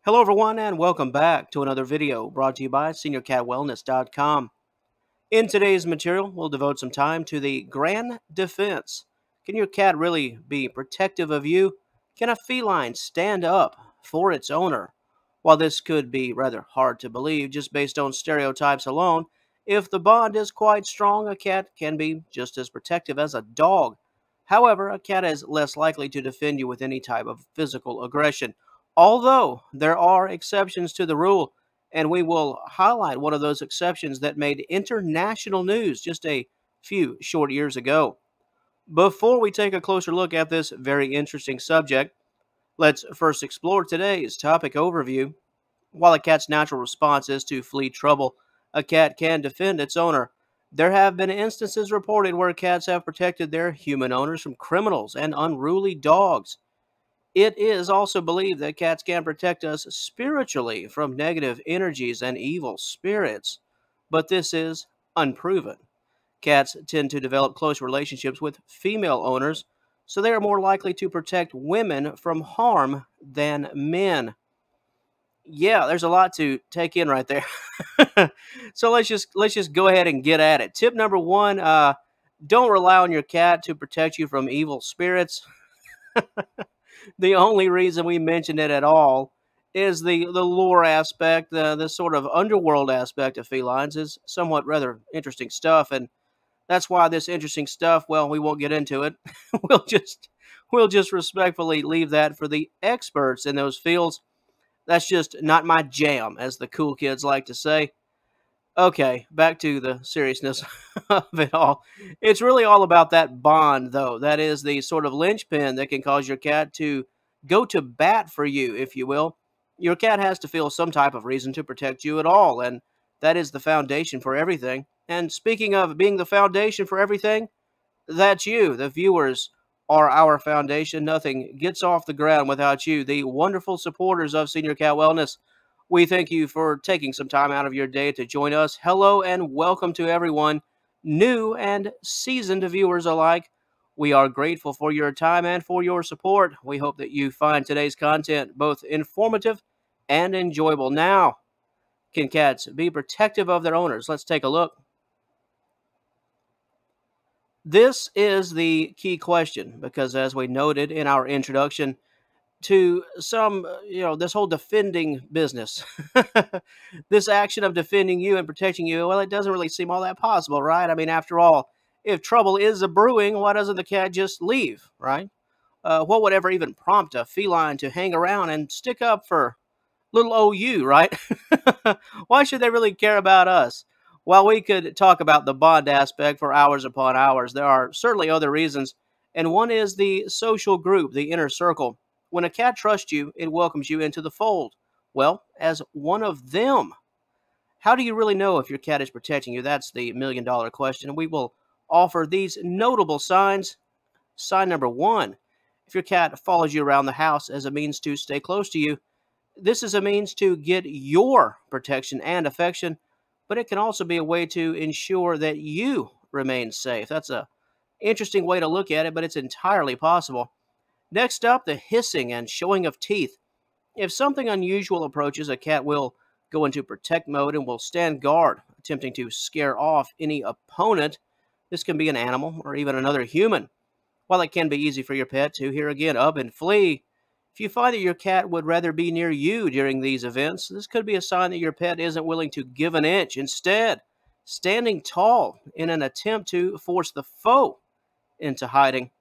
Hello everyone and welcome back to another video brought to you by SeniorCatWellness.com. In today's material, we'll devote some time to the grand defense. Can your cat really be protective of you? Can a feline stand up for its owner? While this could be rather hard to believe just based on stereotypes alone, if the bond is quite strong, a cat can be just as protective as a dog. However, a cat is less likely to defend you with any type of physical aggression. Although there are exceptions to the rule, and we will highlight one of those exceptions that made international news just a few short years ago. Before we take a closer look at this very interesting subject, let's first explore today's topic overview. While a cat's natural response is to flee trouble, a cat can defend its owner. There have been instances reported where cats have protected their human owners from criminals and unruly dogs. It is also believed that cats can protect us spiritually from negative energies and evil spirits, but this is unproven. Cats tend to develop close relationships with female owners, so they are more likely to protect women from harm than men. Yeah, there's a lot to take in right there. So let's just go ahead and get at it. Tip number one: don't rely on your cat to protect you from evil spirits. The only reason we mention it at all is the lore aspect, the sort of underworld aspect of felines is somewhat rather interesting stuff, and that's why this interesting stuff, well, we won't get into it. we'll just we'll just respectfully leave that for the experts in those fields. That's just not my jam, as the cool kids like to say. Okay, back to the seriousness of it all. It's really all about that bond, though. That is the sort of linchpin that can cause your cat to go to bat for you, if you will. Your cat has to feel some type of reason to protect you at all, and that is the foundation for everything. And speaking of being the foundation for everything, that's you. The viewers are our foundation. Nothing gets off the ground without you, the wonderful supporters of Senior Cat Wellness. We thank you for taking some time out of your day to join us. Hello and welcome to everyone, new and seasoned viewers alike. We are grateful for your time and for your support. We hope that you find today's content both informative and enjoyable. Now, can cats be protective of their owners? Let's take a look. This is the key question because, as we noted in our introduction, to some, this whole defending business, this action of defending you and protecting you, well, it doesn't really seem all that possible, right? I mean, after all, if trouble is a brewing, why doesn't the cat just leave, right? What would ever even prompt a feline to hang around and stick up for little OU, right? Why should they really care about us? While we could talk about the bond aspect for hours upon hours, there are certainly other reasons, and one is the social group, the inner circle. When a cat trusts you, it welcomes you into the fold. Well, as one of them. How do you really know if your cat is protecting you? That's the million-dollar question. We will offer these notable signs. Sign number one: if your cat follows you around the house as a means to stay close to you, this is a means to get your protection and affection, but it can also be a way to ensure that you remain safe. That's a interesting way to look at it, but it's entirely possible. Next up, the hissing and showing of teeth. If something unusual approaches, a cat will go into protect mode and will stand guard, attempting to scare off any opponent. This can be an animal or even another human. While it can be easy for your pet to, here again, up and flee, if you find that your cat would rather be near you during these events, this could be a sign that your pet isn't willing to give an inch. Instead, standing tall in an attempt to force the foe into hiding.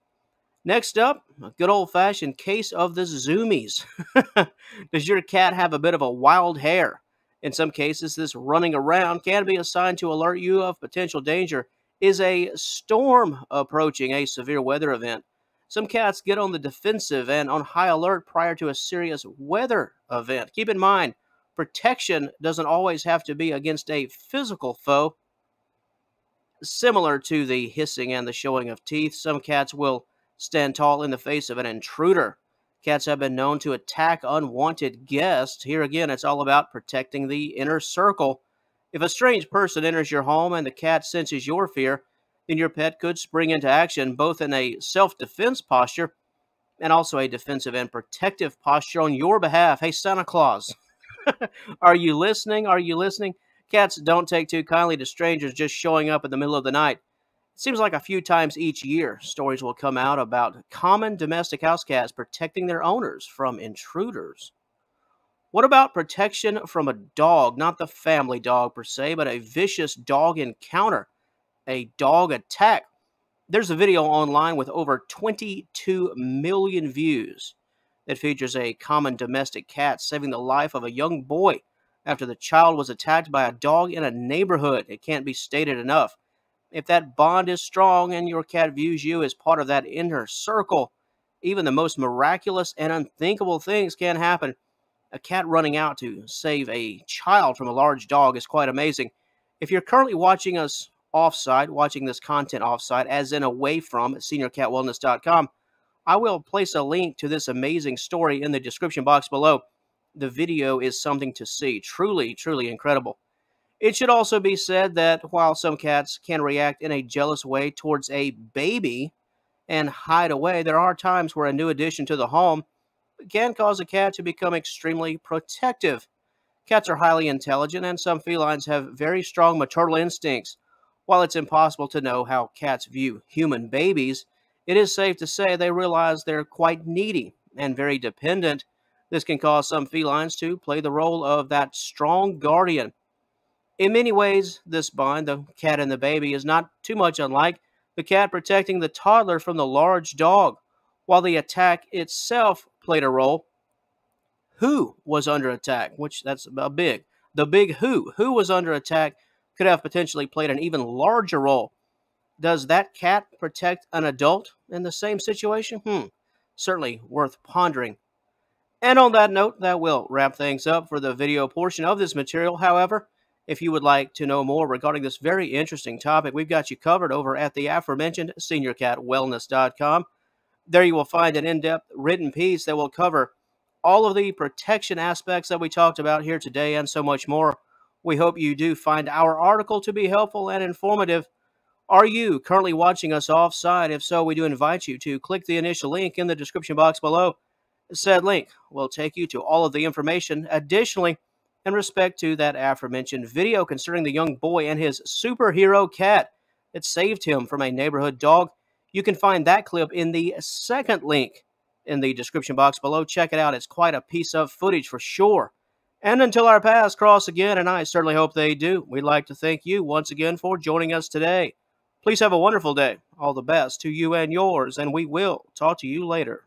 Next up, a good old-fashioned case of the zoomies. Does your cat have a bit of a wild hair? In some cases, this running around can be a sign to alert you of potential danger. Is a storm approaching, a severe weather event? Some cats get on the defensive and on high alert prior to a serious weather event. Keep in mind, protection doesn't always have to be against a physical foe. Similar to the hissing and the showing of teeth, some cats will stand tall in the face of an intruder. Cats have been known to attack unwanted guests. Here again, it's all about protecting the inner circle. If a strange person enters your home and the cat senses your fear, then your pet could spring into action both in a self-defense posture and also a defensive and protective posture on your behalf. Hey, Santa Claus, are you listening? Are you listening? Cats don't take too kindly to strangers just showing up in the middle of the night. It seems like a few times each year, stories will come out about common domestic house cats protecting their owners from intruders. What about protection from a dog? Not the family dog per se, but a vicious dog encounter, a dog attack. There's a video online with over 22 million views that features a common domestic cat saving the life of a young boy after the child was attacked by a dog in a neighborhood. It can't be stated enough. If that bond is strong and your cat views you as part of that inner circle, even the most miraculous and unthinkable things can happen. A cat running out to save a child from a large dog is quite amazing. If you're currently watching us offsite, watching this content offsite, as in away from seniorcatwellness.com, I will place a link to this amazing story in the description box below. The video is something to see. Truly, truly incredible. It should also be said that while some cats can react in a jealous way towards a baby and hide away, there are times where a new addition to the home can cause a cat to become extremely protective. Cats are highly intelligent, and some felines have very strong maternal instincts. While it's impossible to know how cats view human babies, it is safe to say they realize they're quite needy and very dependent. This can cause some felines to play the role of that strong guardian. In many ways, this bond, the cat and the baby, is not too much unlike the cat protecting the toddler from the large dog. While the attack itself played a role, who was under attack, which that's a big. The big who was under attack could have potentially played an even larger role. Does that cat protect an adult in the same situation? Certainly worth pondering. And on that note, that will wrap things up for the video portion of this material. However, if you would like to know more regarding this very interesting topic, we've got you covered over at the aforementioned seniorcatwellness.com. There you will find an in-depth written piece that will cover all of the protection aspects that we talked about here today and so much more. We hope you do find our article to be helpful and informative. Are you currently watching us offsite? If so, we do invite you to click the initial link in the description box below. Said link will take you to all of the information. Additionally, in respect to that aforementioned video concerning the young boy and his superhero cat that saved him from a neighborhood dog, you can find that clip in the second link in the description box below. Check it out. It's quite a piece of footage for sure. And until our paths cross again, and I certainly hope they do, we'd like to thank you once again for joining us today. Please have a wonderful day. All the best to you and yours, and we will talk to you later.